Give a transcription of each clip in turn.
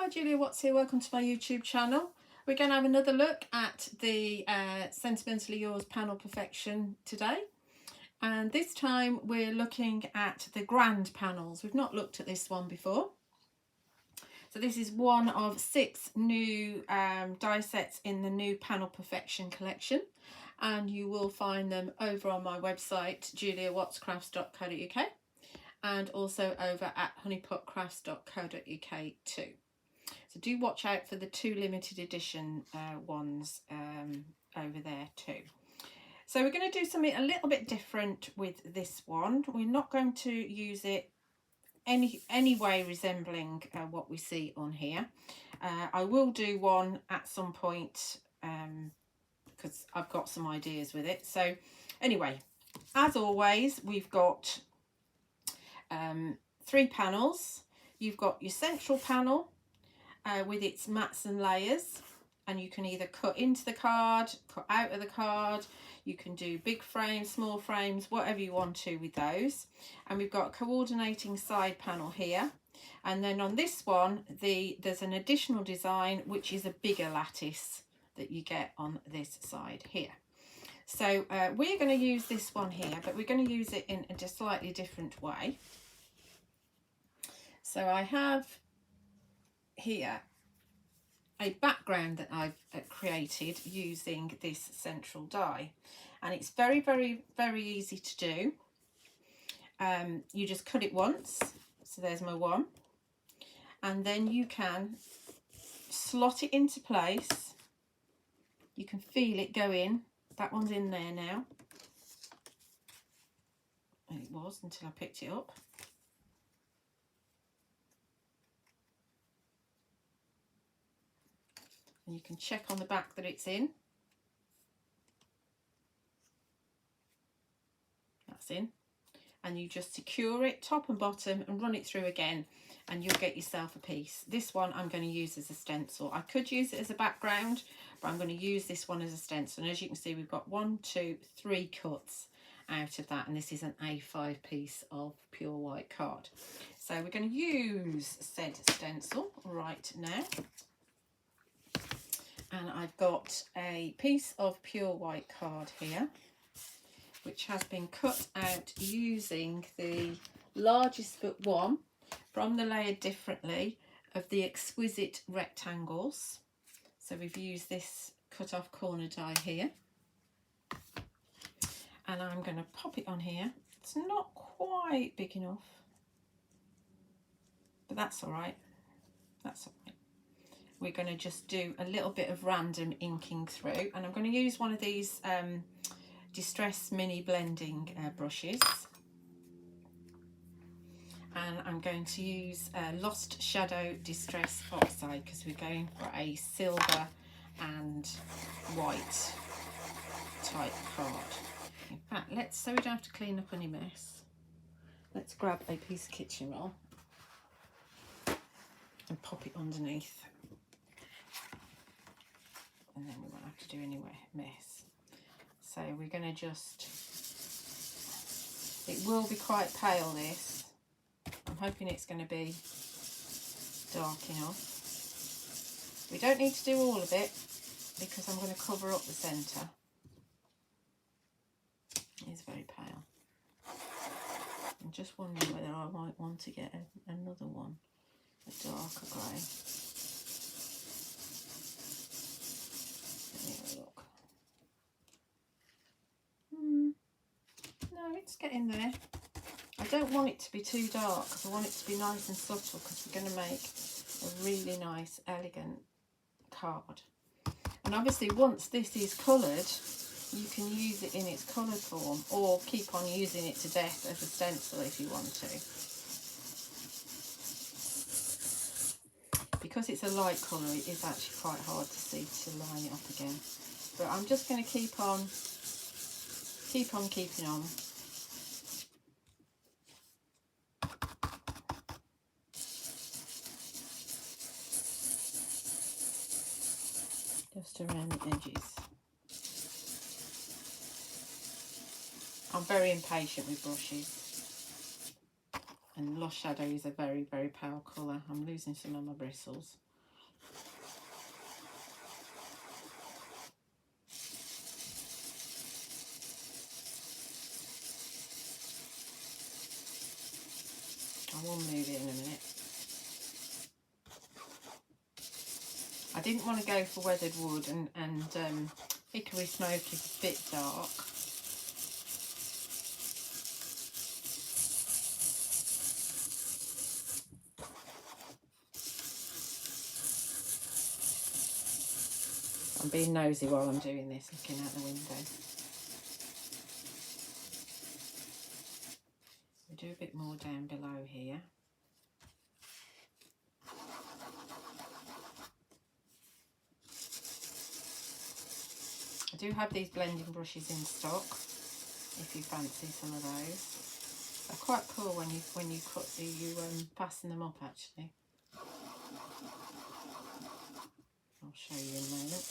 Hi Julia Watts here, welcome to my YouTube channel. We're going to have another look at the Sentimentally Yours Panel Perfection today. And this time we're looking at the grand panels. We've not looked at this one before. So this is one of 6 new die sets in the new Panel Perfection collection. And you will find them over on my website, juliawattscrafts.co.uk, and also over at honeypotcrafts.co.uk too. So do watch out for the 2 limited edition ones over there too. So we're going to do something a little bit different with this one. We're not going to use it any way resembling what we see on here. I will do one at some point because I've got some ideas with it. So anyway, as always, we've got 3 panels. You've got your central panel with its mats and layers, and you can either cut into the card, cut out of the card. You can do big frames, small frames, whatever you want to with those. And we've got a coordinating side panel here, and then on this one there's an additional design which is a bigger lattice that you get on this side here. So we're going to use this one here, but we're going to use it in a slightly different way. So I have here a background that I've created using this central die, and it's very easy to do. You just cut it once, so there's my one, and then you can slot it into place. You can feel it go in. That one's in there now. It was until I picked it up. And you can check on the back that it's in. That's in. And you just secure it top and bottom and run it through again, and you'll get yourself a piece. This one I'm going to use as a stencil. I could use it as a background, but I'm going to use this one as a stencil. And as you can see, we've got 1, 2, 3 cuts out of that, and this is an A5 piece of pure white card. So we're going to use said stencil right now. And I've got a piece of pure white card here, which has been cut out using the largest but one from the Layered Differently of the Exquisite rectangles. So we've used this cut off corner die here, and I'm going to pop it on here. It's not quite big enough, but that's all right. That's all right. We're going to just do a little bit of random inking through, and I'm going to use one of these Distress mini blending brushes, and I'm going to use Lost Shadow Distress Oxide because we're going for a silver and white type card. In fact, so we don't have to clean up any mess, let's grab a piece of kitchen roll and pop it underneath, and then we won't have to do any mess. So we're going to just, it will be quite pale this. I'm hoping it's going to be dark enough. We don't need to do all of it because I'm going to cover up the centre. It is very pale. I'm just wondering whether I might want to get another one, a darker grey. Let me have a look. No, it's getting there. I don't want it to be too dark because I want it to be nice and subtle, because we're going to make a really nice, elegant card. And obviously once this is coloured, you can use it in its coloured form, or keep on using it to death as a stencil if you want to. Because it's a light colour, it is actually quite hard to see to line it up again. But I'm just going to keep on keeping on. Just around the edges. I'm very impatient with brushes, and Lost Shadow is a very pale colour. I'm losing some of my bristles. I will move it in a minute. I didn't want to go for weathered wood, and hickory smoke is a bit dark. I'm being nosy while I'm doing this, looking out the window. We'll do a bit more down below here. I do have these blending brushes in stock, if you fancy some of those. They're quite cool when you cut you fasten them up actually. I'll show you in a moment.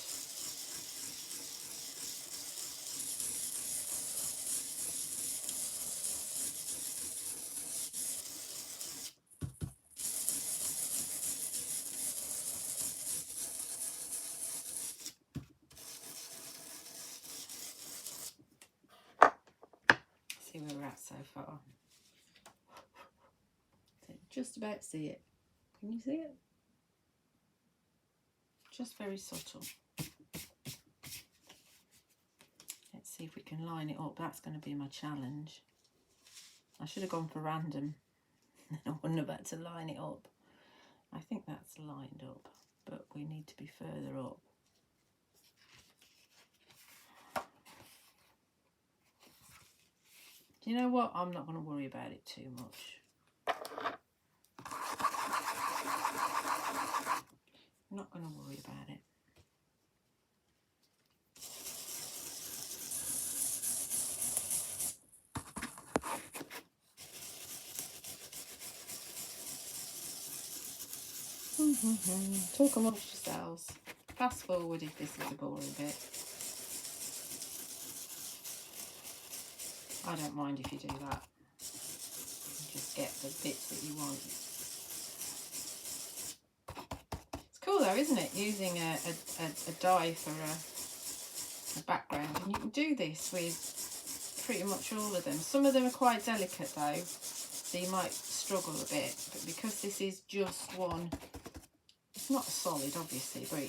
See where we're at so far. Just about see it. Can you see it? Just very subtle. Let's see if we can line it up. That's going to be my challenge. I should have gone for random. Then I wouldn't have had to line it up. I think that's lined up, but we need to be further up. Do you know what? I'm not going to worry about it too much. I'm not going to worry about it. Talk amongst yourselves. Fast forward if this is a boring bit. I don't mind if you do that. You just get the bits that you want. It's cool though, isn't it? Using a dye for a background. And you can do this with pretty much all of them. Some of them are quite delicate though, so you might struggle a bit. But because this is just one, it's not solid obviously, but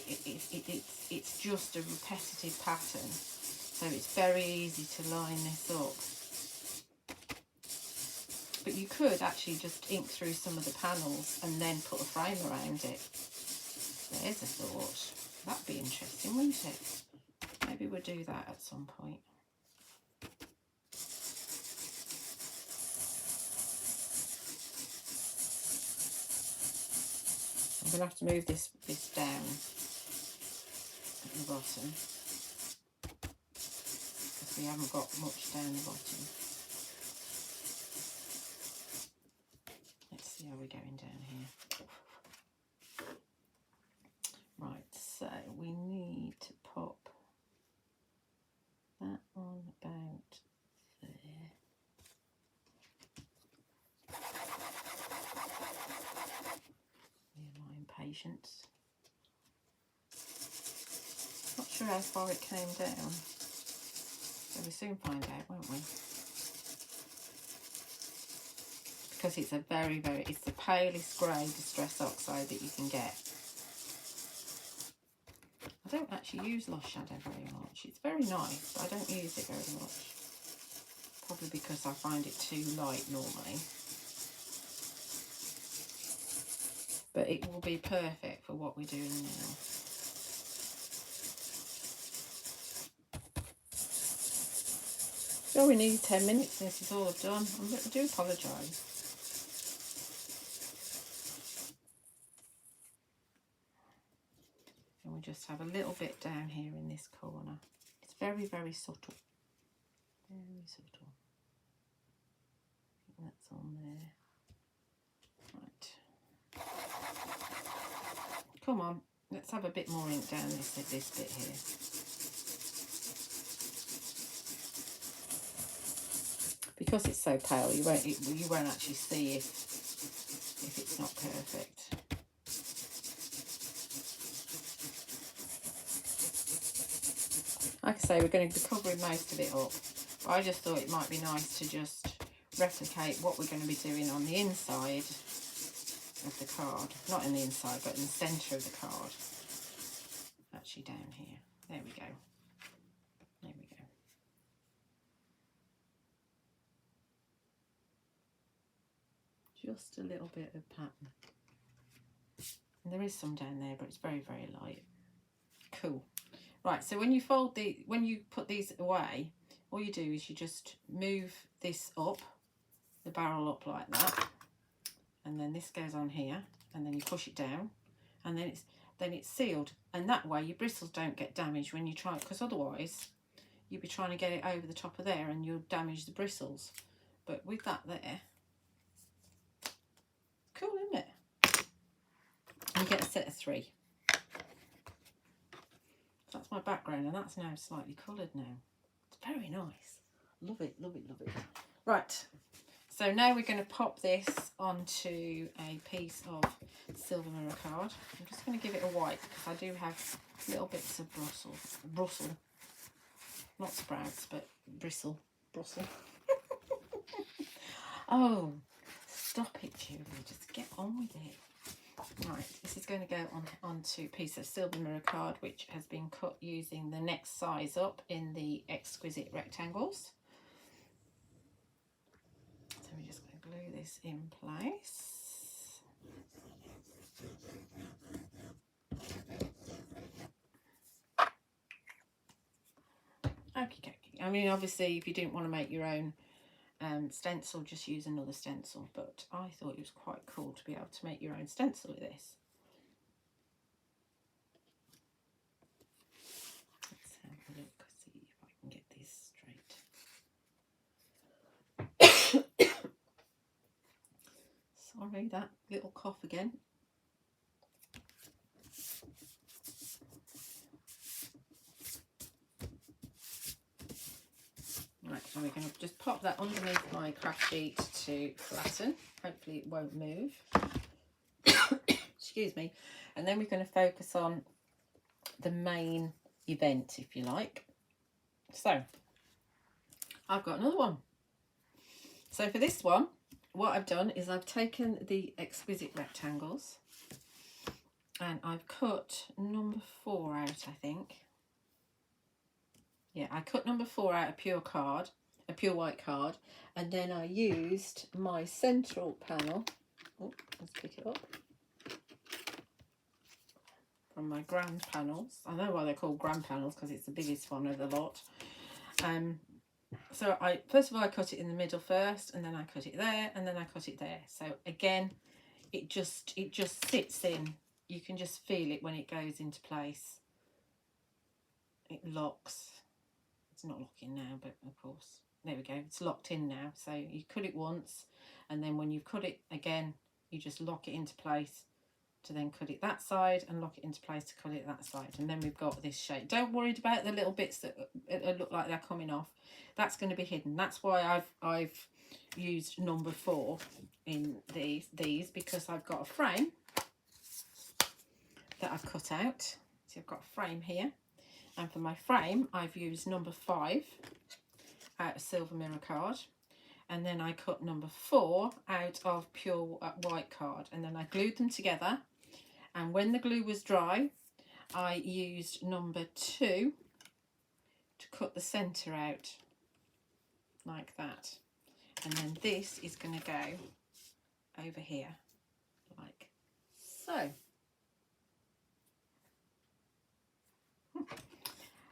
it's just a repetitive pattern. So it's very easy to line this up. But you could actually just ink through some of the panels and then put a frame around it. There's a thought. That'd be interesting, wouldn't it? Maybe we'll do that at some point. I'm going to have to move this down at the bottom, because we haven't got much down the bottom. Let's see how we're going down here. Right, so we need to pop that on about there. My impatience. Not sure how far it came down. So we'll soon find out, won't we? Because it's a it's the palest grey Distress Oxide that you can get. I don't actually use Lost Shadow very much. It's very nice, but I don't use it very much. Probably because I find it too light normally. But it will be perfect for what we're doing now. So we need 10 minutes and this is all I've done. I do apologise. And we just have a little bit down here in this corner. It's very, very subtle. Very subtle. I think that's on there. Right. Come on, let's have a bit more ink down this bit here. Because it's so pale, you won't actually see if it's not perfect. Like I say, we're going to be covering most of it up, but I just thought it might be nice to just replicate what we're going to be doing on the inside of the card. Not in the inside, but in the centre of the card. Actually down here. There we go. There we go. Just a little bit of pattern. And there is some down there, but it's very, very light. Cool. Right, so when you when you put these away, all you do is you just move this up, the barrel up like that, and then this goes on here, and then you push it down, and then it's sealed, and that way your bristles don't get damaged when you try it, because otherwise you'd be trying to get it over the top of there and you'll damage the bristles. But with that there, cool, isn't it? And you get a set of 3. That's my background, and that's now slightly coloured now. It's very nice. Love it, love it, love it. Right, so now we're going to pop this onto a piece of silver mirror card. I'm just going to give it a wipe because I do have little bits of Brussels. Not sprouts, but Brussels. Oh, stop it, Julie. Just get on with it. Right, this is going to go onto a piece of silver mirror card which has been cut using the next size up in the Exquisite rectangles. So we're just going to glue this in place. Okie dokie. I mean, obviously, if you didn't want to make your own stencil, just use another stencil, but I thought it was quite cool to be able to make your own stencil with this. Let's have a look, see if I can get this straight. Sorry, that little cough again. Right, so we're going to just pop that underneath my craft sheet to flatten. Hopefully it won't move. Excuse me. And then we're going to focus on the main event, if you like. So, I've got another one. So for this one, what I've done is I've taken the Exquisite rectangles and I've cut number 4 out, I think. Yeah, I cut number 4 out, a pure white card, and then I used my central panel. Oh, let's pick it up. From my grand panels. I know why they're called grand panels, because it's the biggest one of the lot. So first of all I cut it in the middle first, and then I cut it there, and then I cut it there. So again, it just sits in. You can just feel it when it goes into place. It locks. It's not locking now, but of course, there we go. It's locked in now. So you cut it once, and then when you cut it again, you just lock it into place to then cut it that side and lock it into place to cut it that side. And then we've got this shape. Don't worry about the little bits that look like they're coming off. That's going to be hidden. That's why I've used number 4 in these because I've got a frame that I've cut out. So I've got a frame here. And for my frame, I've used number 5 out of silver mirror card. And then I cut number 4 out of pure white card. And then I glued them together. And when the glue was dry, I used number 2 to cut the centre out like that. And then this is going to go over here like so.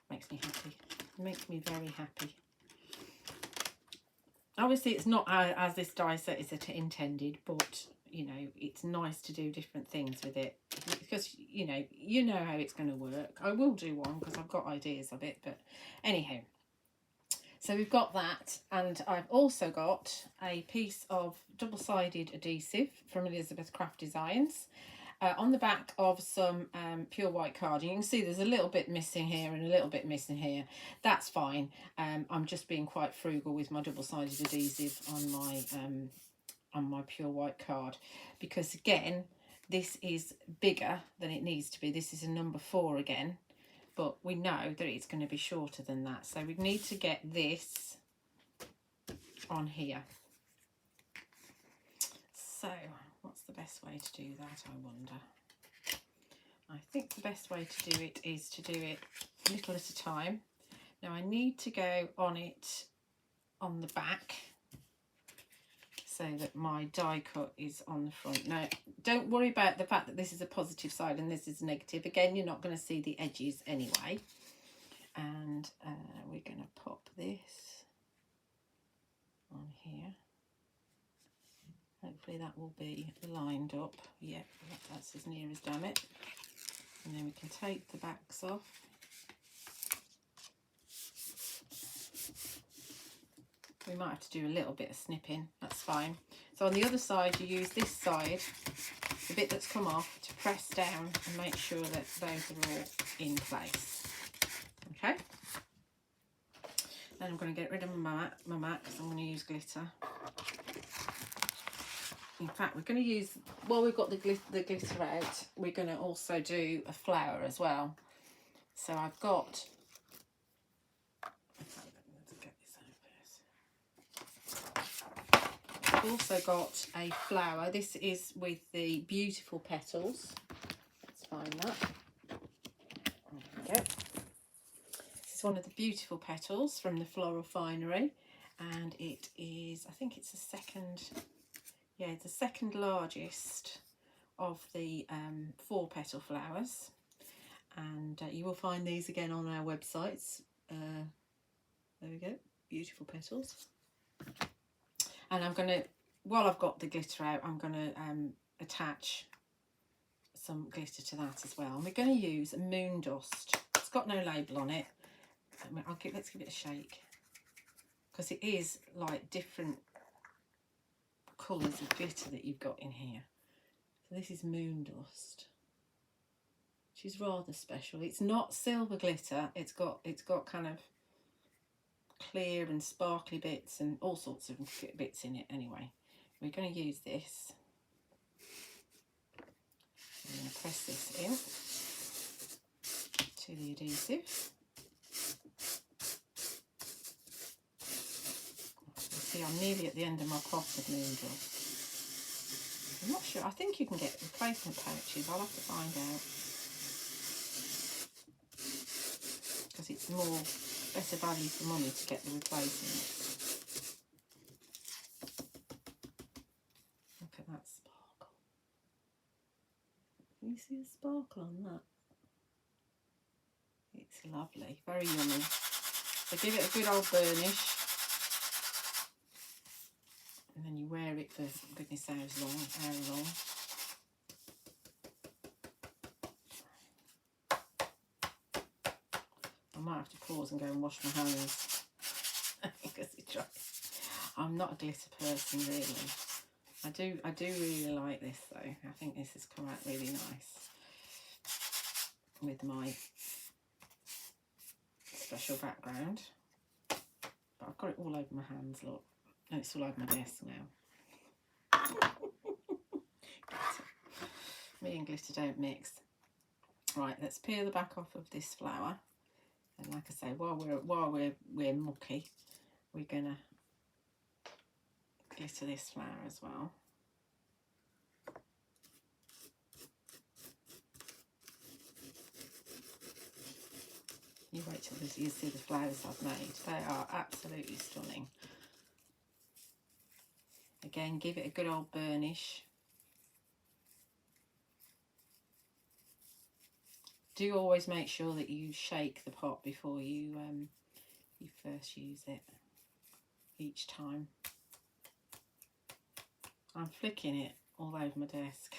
Makes me happy. Makes me very happy. Obviously, it's not as this die set is intended, but you know, it's nice to do different things with it because you know how it's going to work. I will do one because I've got ideas of it, but anyhow. So we've got that, and I've also got a piece of double-sided adhesive from Elizabeth Craft Designs. On the back of some pure white card. You can see there's a little bit missing here and a little bit missing here. That's fine. I'm just being quite frugal with my double-sided adhesive on my pure white card because again this is bigger than it needs to be. This is a number 4 again, but we know that it's going to be shorter than that, so we need to get this on here. So what's the best way to do that, I wonder? I think the best way to do it is to do it little at a time. Now I need to go on it on the back so that my die cut is on the front. Now don't worry about the fact that this is a positive side and this is a negative. Again, you're not going to see the edges anyway. And we're going to pop this on here. Hopefully that will be lined up. Yeah, that's as near as damn it. And then we can take the backs off. We might have to do a little bit of snipping, that's fine. So on the other side, you use this side, the bit that's come off, to press down and make sure that those are all in place. Okay. Then I'm going to get rid of my mat because I'm going to use glitter. In fact, we're going to use, while we've got the glitter out, we're going to also do a flower as well. So I've got, I've also got a flower. This is with the beautiful petals. Let's find that. There we go. This is one of the beautiful petals from the Floral Finery, and it is, I think it's the second, yeah, it's the second largest of the 4 petal flowers. And you will find these again on our websites. There we go, beautiful petals. And I'm going to, while I've got the glitter out, I'm going to attach some glitter to that as well. And we're going to use Moon Dust. It's got no label on it. Let's give it a shake, because it is like different colours of glitter that you've got in here. So this is Moon Dust, which is rather special. It's not silver glitter. It's got kind of clear and sparkly bits and all sorts of bits in it. Anyway, we're going to use this. I'm going to press this in to the adhesive. You see, I'm nearly at the end of my pot of Moon Dust. I'm not sure. I think you can get replacement pouches. I'll have to find out, because it's better value for money to get the replacement. Look at that sparkle. Can you see the sparkle on that? It's lovely, very yummy. So give it a good old burnish, and then you wear it for goodness knows how long. I might have to pause and go and wash my hands because it's dry. I'm not a glitter person really. I do really like this though. I think this has come out really nice with my special background. But I've got it all over my hands, look. And it's all over my desk now. Me and glitter don't mix. Right, let's peel the back off of this flower. And like I say, while we're mucky, we're gonna glitter this flower as well. You wait till you see the flowers I've made. They are absolutely stunning. Again, give it a good old burnish. Do always make sure that you shake the pot before you first use it each time. I'm flicking it all over my desk.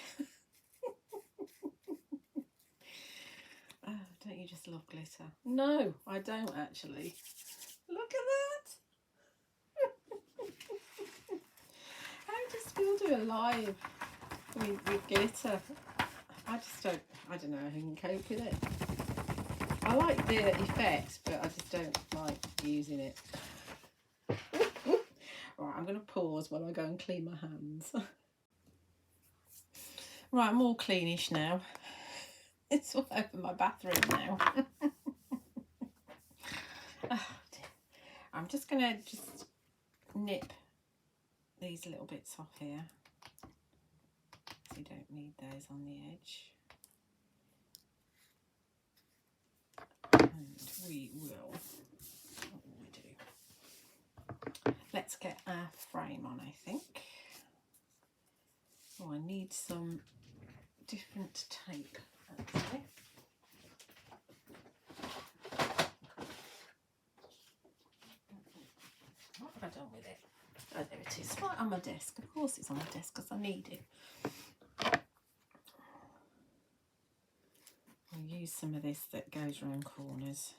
Oh, don't you just love glitter? No, I don't actually. Look at that. How does people do a live with glitter? I don't know who can cope with it. I like the effect, but I just don't like using it. Right, I'm going to pause while I go and clean my hands. Right, I'm all cleanish now. It's all over my bathroom now. Oh, dear. I'm just going to nip these little bits off here. we don't need those on the edge. And we will, what will we do? Let's get our frame on, I think. Oh, I need some different tape, actually. What have I done with it? Oh, there it is, right on my desk. Of course it's on my desk because I need it. I'll use some of this that goes around corners.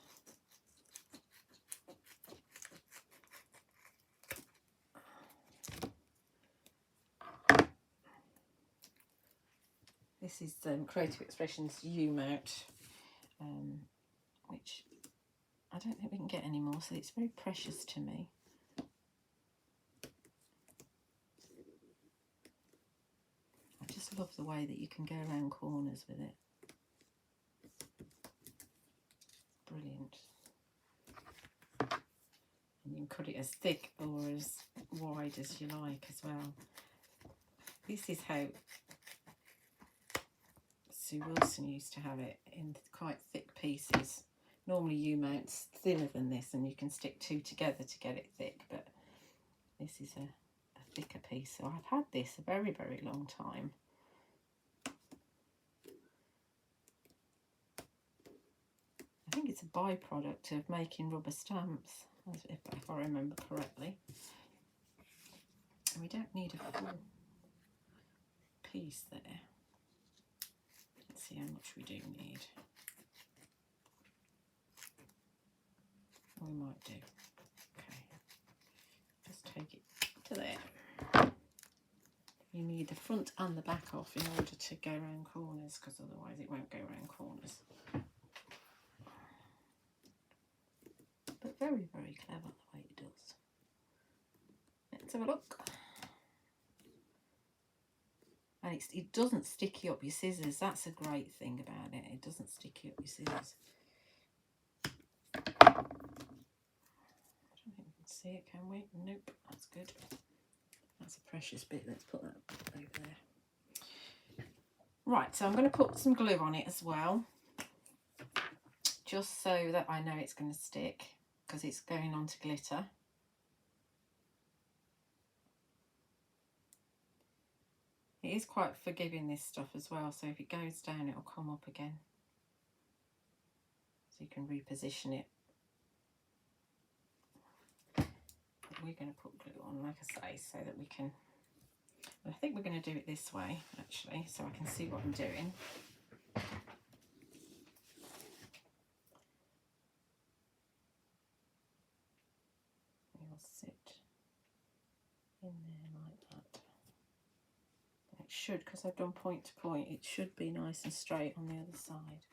This is Creative Expressions U-mount, which I don't think we can get anymore, so it's very precious to me. I just love the way that you can go around corners with it. Brilliant. And you can cut it as thick or as wide as you like as well. This is how Sue Wilson used to have it, in quite thick pieces. Normally U-mount's thinner than this and you can stick two together to get it thick, but this is a thicker piece. So I've had this a very, very long time. I think it's a byproduct of making rubber stamps, if I remember correctly. And we don't need a full piece there. Let's see how much we do need. We might do. Okay. Just take it to there. You need the front and the back off in order to go around corners, because otherwise it won't go around corners. But very, very clever the way it does. Let's have a look. And it doesn't stick you up your scissors. That's a great thing about it. It doesn't stick you up your scissors. I don't think we can see it, can we? Nope, that's good. That's a precious bit. Let's put that over there. Right, so I'm going to put some glue on it as well, just so that I know it's going to stick, because it's going on to glitter. It is quite forgiving, this stuff as well, so if it goes down it'll come up again. So you can reposition it. But we're going to put glue on, like I say, so that we can... I think we're going to do it this way, actually, so I can see what I'm doing. It'll sit in there like that. It should, because I've done point to point, it should be nice and straight on the other side.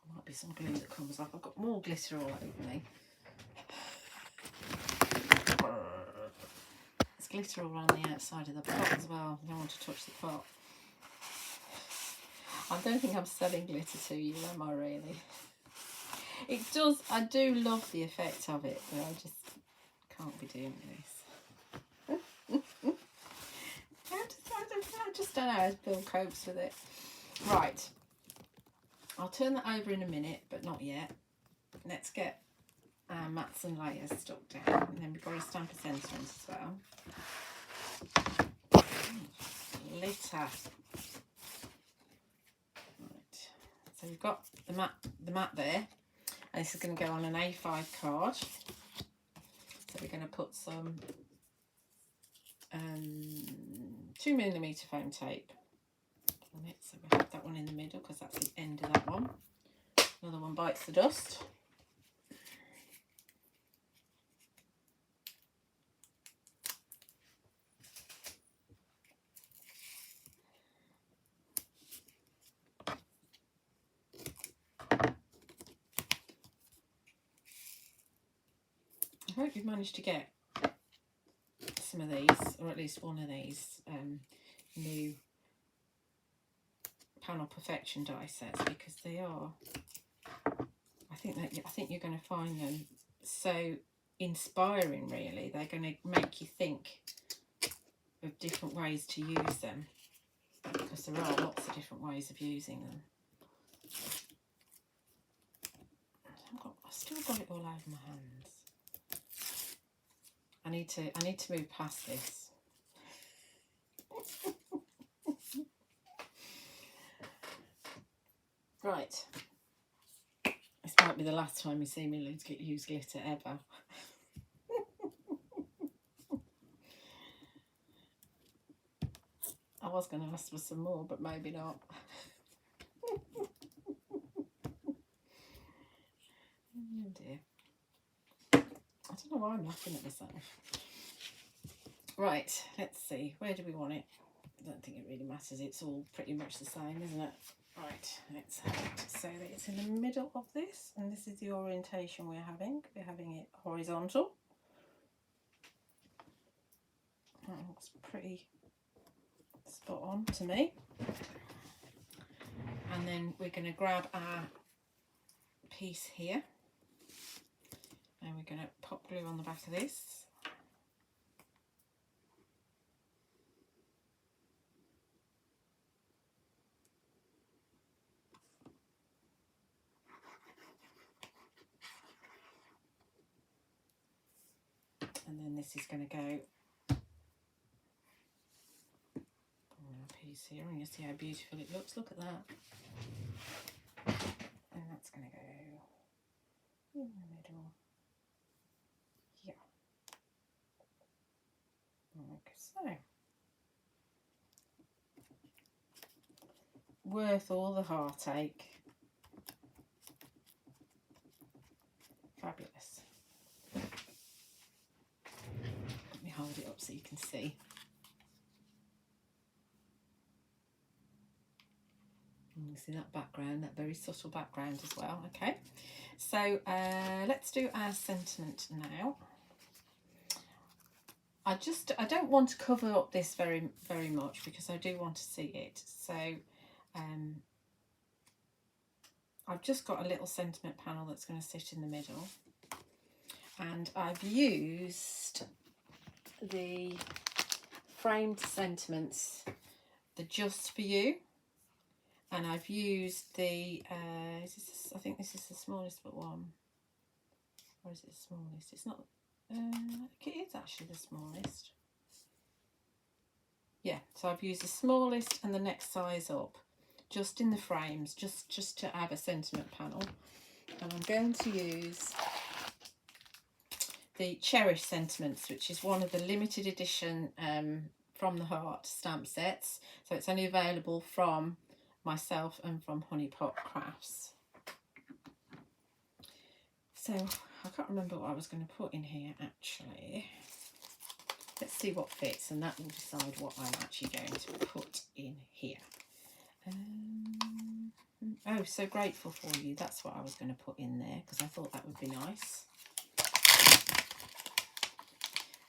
There might be some glue that comes off. I've got more glitter all over me. There's glitter all around the outside of the pot as well. I don't want to touch the pot. I don't think I'm selling glitter to you, am I really? It does, I do love the effect of it, but I just can't be doing this. I just don't know how Bill copes with it. Right, I'll turn that over in a minute, but not yet. Let's get our mats and layers stuck down, and then we've got a stamp of Sensations as well. Glitter. Right, so we've got the mat there, and this is going to go on an A5 card. So we're going to put some 2mm foam tape on it, so we'll have that one in the middle because that's the end of that one. Another one bites the dust. I hope you've managed to get some of these, or at least one of these new Panel Perfection die sets, because they are, I think you're going to find them so inspiring, really. They're going to make you think of different ways to use them, because there are lots of different ways of using them. I've still got it all over my hands. I need to move past this. Right. This might be the last time you see me use glitter ever. I was going to ask for some more, but maybe not. Oh dear. I don't know why I'm laughing at myself. Right, let's see. Where do we want it? I don't think it really matters. It's all pretty much the same, isn't it? Right, let's have it so that it's in the middle of this, and this is the orientation we're having. We're having it horizontal. That looks pretty spot on to me. And then we're going to grab our piece here, and we're going to pop glue on the back of this. And then this is going to go on our piece here, and you see how beautiful it looks. Look at that. And that's going to go in the middle. Yeah. Like so. Worth all the heartache. Fabulous. Let me hold it up so you can see. And you see that background, that very subtle background as well. Okay, so let's do our sentiment now. I don't want to cover up this very much because I do want to see it. So I've just got a little sentiment panel that's going to sit in the middle, and I've used the framed sentiments, the Just For You, and I've used the I think this is the smallest but one, or is it the smallest? It's not. I think it is actually the smallest. Yeah, so I've used the smallest and the next size up, just in the frames, just to have a sentiment panel. And I'm going to use the Cherished sentiments, which is one of the limited edition From the Heart stamp sets. So it's only available from myself and from Honeypot Crafts. So I can't remember what I was going to put in here actually. Let's see what fits, and that will decide what I'm actually going to put in here. Oh, So Grateful For You. That's what I was going to put in there because I thought that would be nice.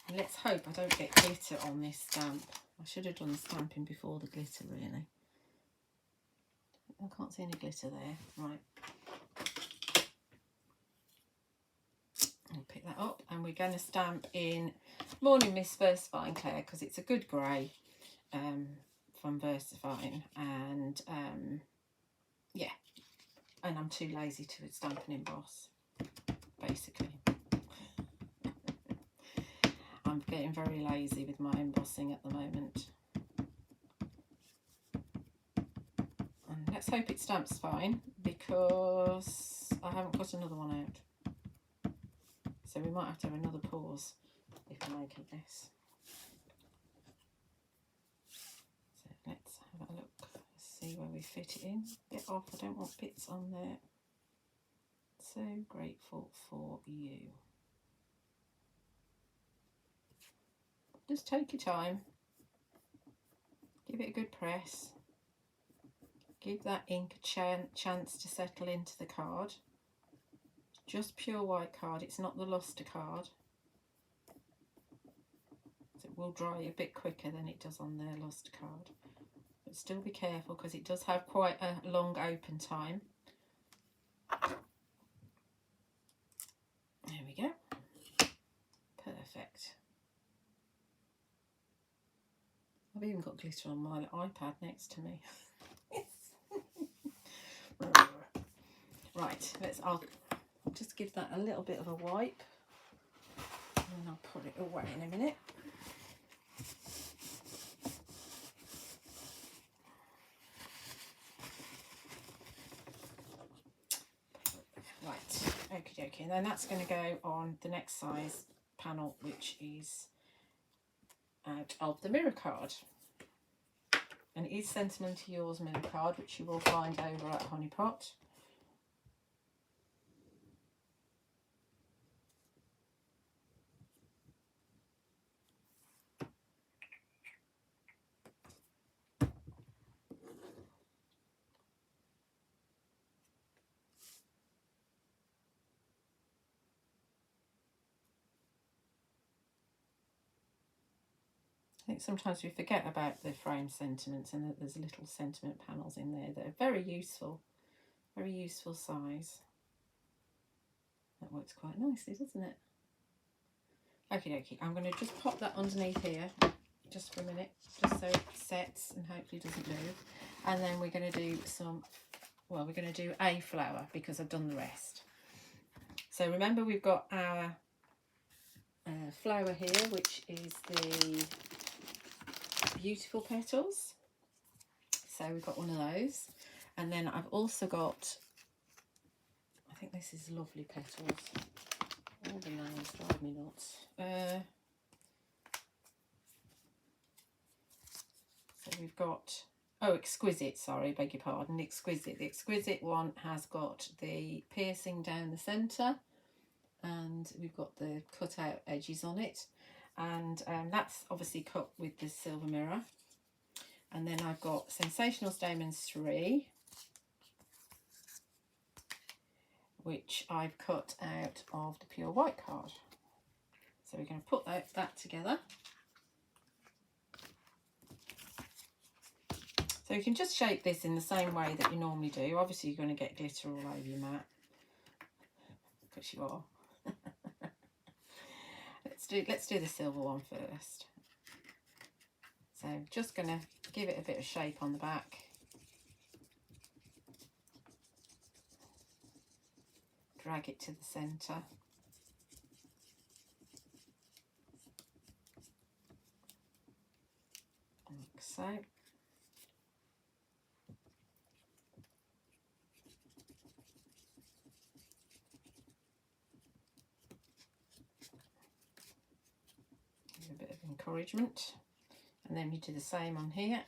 And let's hope I don't get glitter on this stamp. I should have done the stamping before the glitter, really. I can't see any glitter there. Right. I'll pick that up, and we're going to stamp in Morning Mist Versafine Clair because it's a good grey from Versafine, and yeah, and I'm too lazy to stamp and emboss, basically. I'm getting very lazy with my embossing at the moment. And let's hope it stamps fine because I haven't got another one out. So we might have to have another pause if I'm making this. So let's have a look, see where we fit it in. Get off, I don't want bits on there. So Grateful For You. Just take your time. Give it a good press. Give that ink a chance to settle into the card. Just pure white card, it's not the luster card. So it will dry a bit quicker than it does on the luster card. But still be careful because it does have quite a long open time. There we go. Perfect. even got glitter on my iPad next to me. Right, I'll just give that a little bit of a wipe, and I'll put it away in a minute. Right, okie dokie, and then that's going to go on the next size panel, which is out of the mirror card. And it is Sentimentally Yours mirror card, which you will find over at Honeypot. I think sometimes we forget about the frame sentiments and that there's little sentiment panels in there that are very useful size. That works quite nicely, doesn't it? Okie dokie, I'm going to just pop that underneath here just for a minute, just so it sets and hopefully doesn't move. And then we're going to do we're going to do a flower because I've done the rest. So remember, we've got our flower here, which is the beautiful petals. So we've got one of those, and then I've also got, I think this is Lovely Petals. All the names drive me nuts. So we've got, oh, Exquisite, sorry, beg your pardon, Exquisite. The Exquisite one has got the piercing down the centre, and we've got the cut out edges on it, and that's obviously cut with the silver mirror. And then I've got Sensational Stamens 3, which I've cut out of the pure white card. So we're going to put that together. So you can just shape this in the same way that you normally do. Obviously you're going to get glitter all over your mat, because you are. Let's do the silver one first. So I'm just going to give it a bit of shape on the back. Drag it to the centre. Like so. Give a bit of encouragement. And then we do the same on here.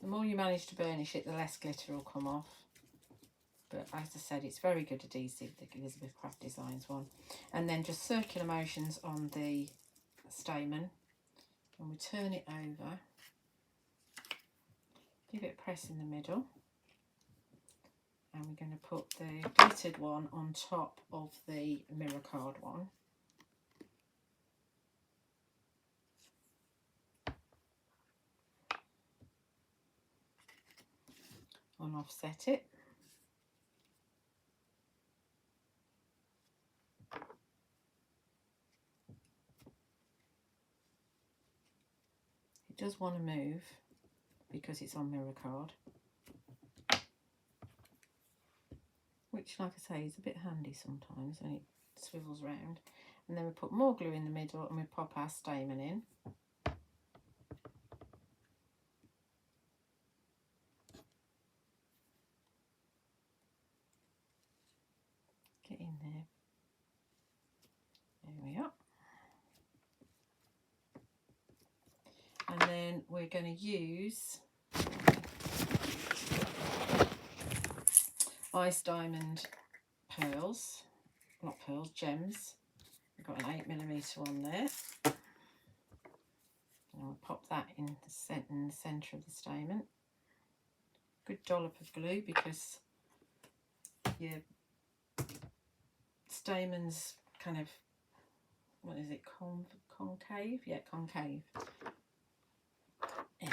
The more you manage to burnish it, the less glitter will come off. But as I said, it's very good adhesive, the Elizabeth Craft Designs one. And then just circular motions on the stamen. And we turn it over. Give it a press in the middle. And we're going to put the glittered one on top of the mirror card one. And offset it. It does want to move because it's on mirror card, which, like I say, is a bit handy sometimes when it swivels round. And then we put more glue in the middle and we pop our stamen in. Get in there. There we are. And then we're going to use Ice Diamond pearls, not pearls, gems. We've got an 8mm on there. And I'll pop that in the centre of the stamen. Good dollop of glue, because your stamens kind of, what is it, concave? Yeah, concave. And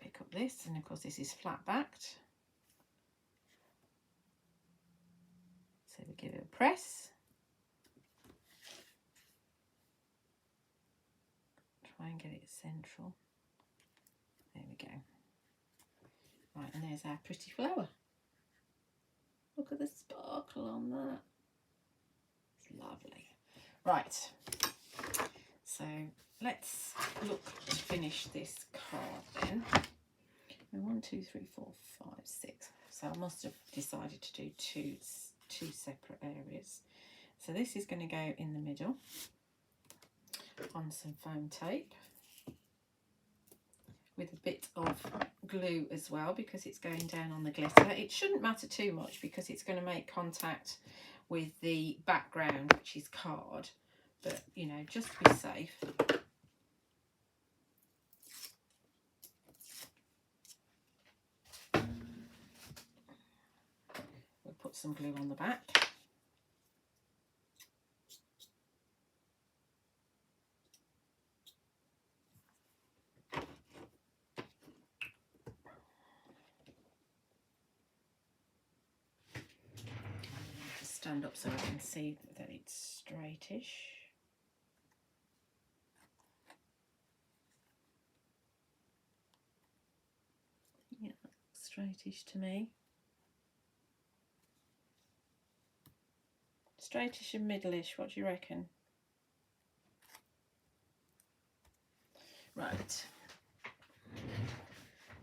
pick up this, and of course this is flat backed. So we give it a press. Try and get it central. There we go. Right, and there's our pretty flower. Look at the sparkle on that. It's lovely. Right, so let's look to finish this card then. 1, 2, 3, 4, 5, 6. So I must have decided to do two separate areas. So this is going to go in the middle on some foam tape with a bit of glue as well, because it's going down on the glitter. It shouldn't matter too much because it's going to make contact with the background, which is card, but you know, just to be safe. We'll put some glue on the back. Stand up so I can see that it's straightish. Yeah, straightish to me. Straightish and middleish, what do you reckon? Right.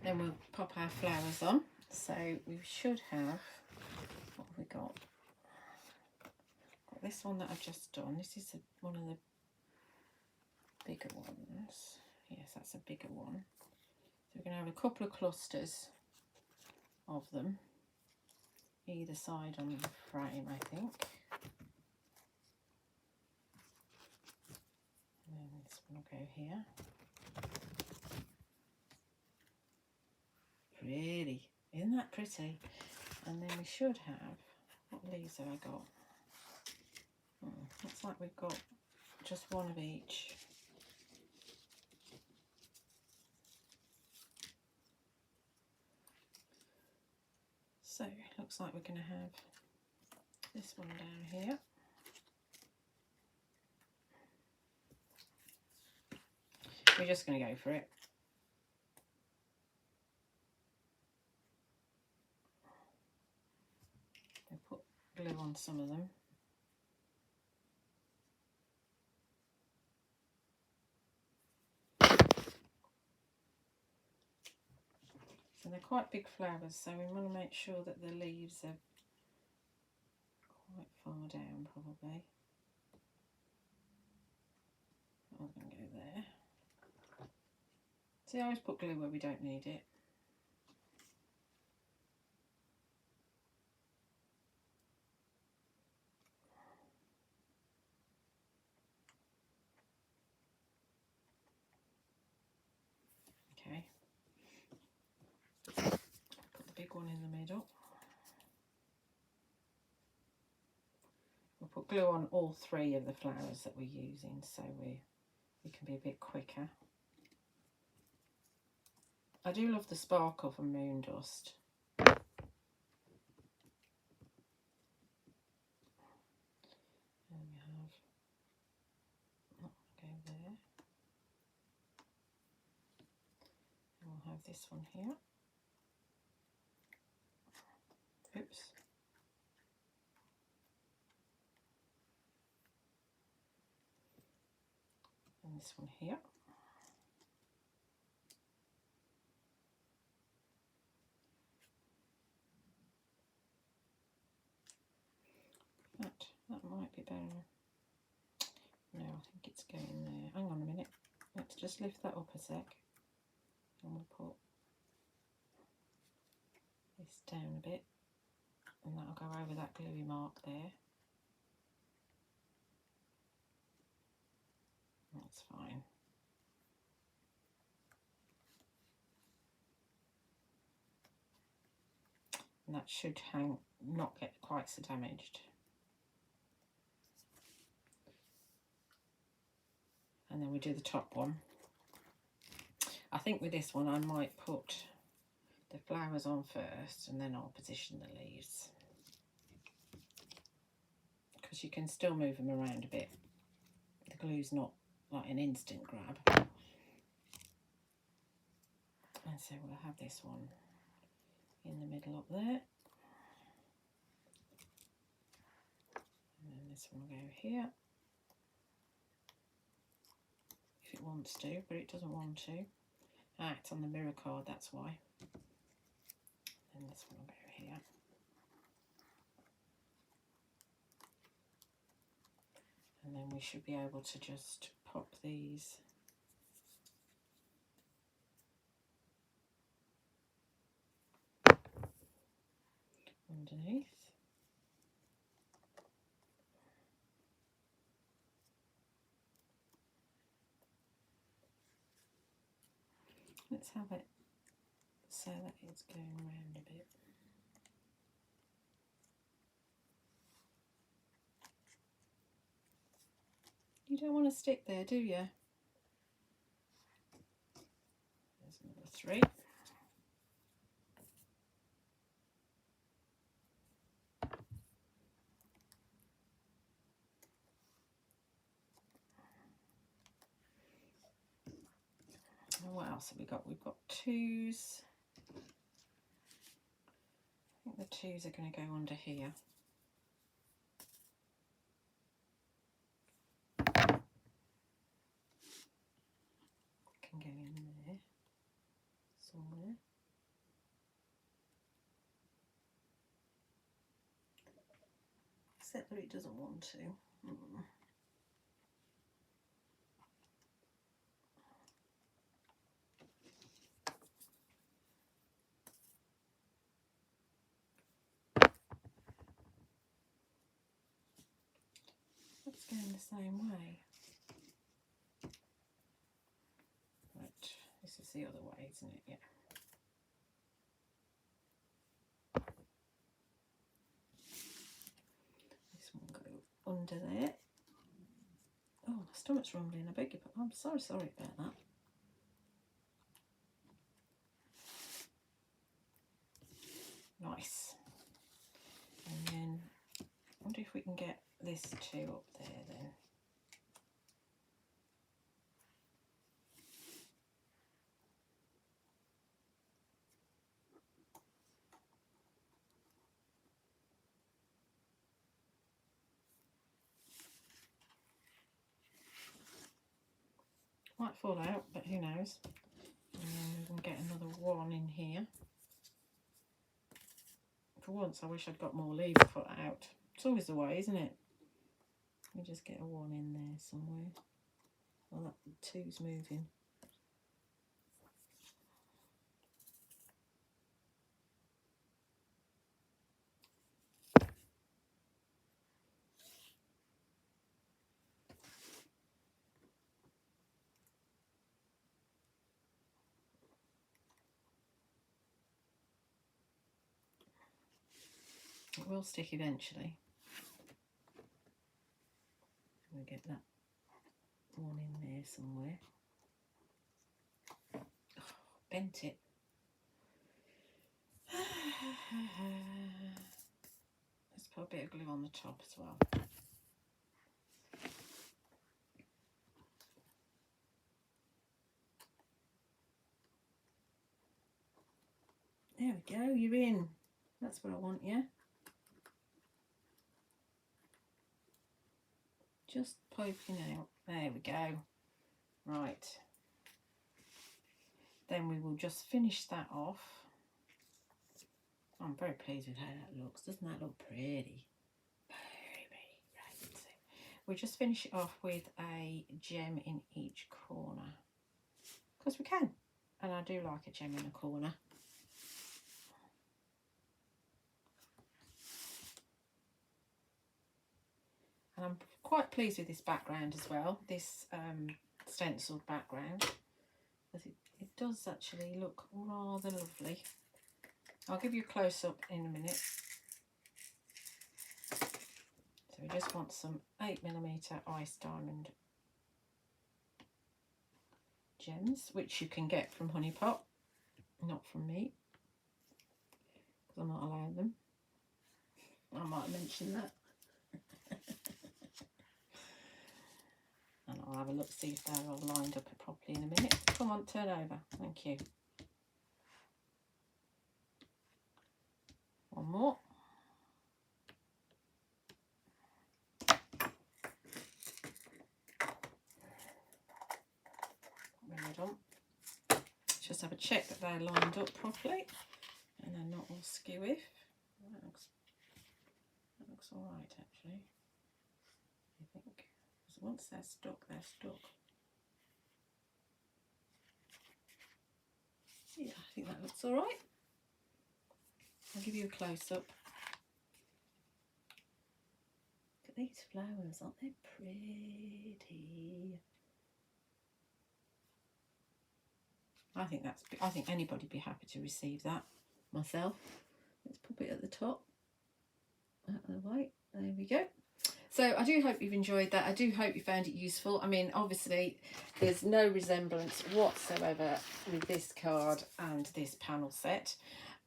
Then we'll pop our flowers on. So we should have, what have we got? This one that I've just done. This is one of the bigger ones. Yes, that's a bigger one. So we're going to have a couple of clusters of them either side on the frame, I think. And then this one will go here. Really, isn't that pretty? And then we should have, what leaves have I got? Looks like we've got just one of each. So it looks like we're going to have this one down here. We're just going to go for it. We'll put glue on some of them. So they're quite big flowers, so we want to make sure that the leaves are quite far down, probably. I'm going to go there. See, I always put glue where we don't need it. Okay. Put the big one in the middle. We'll put glue on all three of the flowers that we're using, so we can be a bit quicker. I do love the sparkle from Moon Dust. There we have, that one go there. And we'll have this one here. Oops. And this one here. That might be better. No, I think it's going there. Hang on a minute. Let's just lift that up a sec. And we'll put this down a bit. And that'll go over that gluey mark there. That's fine. And that should not get quite so damaged. And then we do the top one. I think with this one I might put the flowers on first and then I'll position the leaves. because you can still move them around a bit. The glue's not like an instant grab. And so we'll have this one in the middle up there. And then this one will go here. If it wants to, but it doesn't want to. Ah, it's on the mirror card, that's why. And this one will go here. And then we should be able to just pop these underneath. Let's have it so that it's going around a bit. You don't want to stick there, do you? There's another 3. And what else have we got? We've got 2s. I think the 2s are going to go under here. Can go in there somewhere. Except that it doesn't want to. It's going the same way. Right, this is the other way, isn't it? Yeah. This one go under there. Oh, my stomach's rumbling. I beg your pardon. I'm sorry about that. Nice. And then I wonder if we can get this 2 up there then. Might fall out, but who knows. And then we can get another 1 in here. For once, I wish I'd got more lever foot out. It's always the way, isn't it? Let me just get a 1 in there somewhere. Well, that 2's moving. It will stick eventually. We'll get that 1 in there somewhere. Oh, bent it. Let's put a bit of glue on the top as well. There we go, you're in. That's what I want, yeah? Just poking out. There we go. Right. Then we will just finish that off. I'm very pleased with how that looks. Doesn't that look pretty? Very pretty. Right. So we'll just finish it off with a gem in each corner. Because we can. And I do like a gem in a corner. And I'm quite pleased with this background as well, this stenciled background, because it does actually look rather lovely. I'll give you a close-up in a minute. So we just want some 8mm ice diamond gems, which you can get from Honey Pot, not from me, because I'm not allowed them. I might mention that. I'll have a look, see if they're all lined up properly in a minute. Come on, turn over. Thank you. One more. Well done. Just have a check that they're lined up properly and they're not all skewy. That looks all right, actually. I think. Because once they're stuck, they're stuck. Yeah, I think that looks all right. I'll give you a close-up. Look at these flowers, aren't they pretty? I think anybody'd be happy to receive that. Myself. Let's pop it at the top. Out of the way. There we go. So I do hope you've enjoyed that. I do hope you found it useful. I mean, obviously, there's no resemblance whatsoever with this card and this panel set,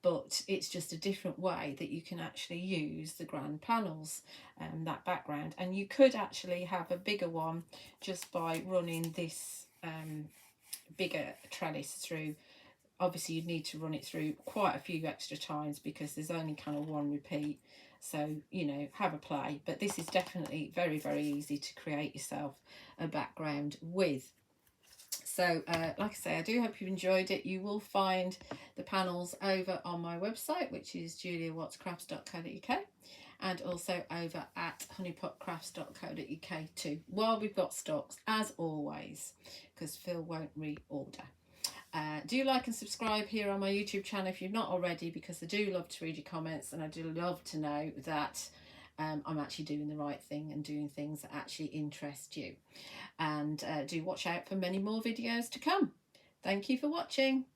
but it's just a different way that you can actually use the grand panels, that background. And you could actually have a bigger one just by running this bigger trellis through. Obviously, you'd need to run it through quite a few extra times because there's only kind of one repeat. So, you know, have a play. But this is definitely very, very easy to create yourself a background with. So, like I say, I do hope you've enjoyed it. You will find the panels over on my website, which is juliawattscrafts.co.uk, and also over at honeypotcrafts.co.uk too, while we've got stocks, as always, because Phil won't reorder. Do like and subscribe here on my YouTube channel if you're not already, because I do love to read your comments and I do love to know that I'm actually doing the right thing and doing things that actually interest you. And do watch out for many more videos to come. Thank you for watching.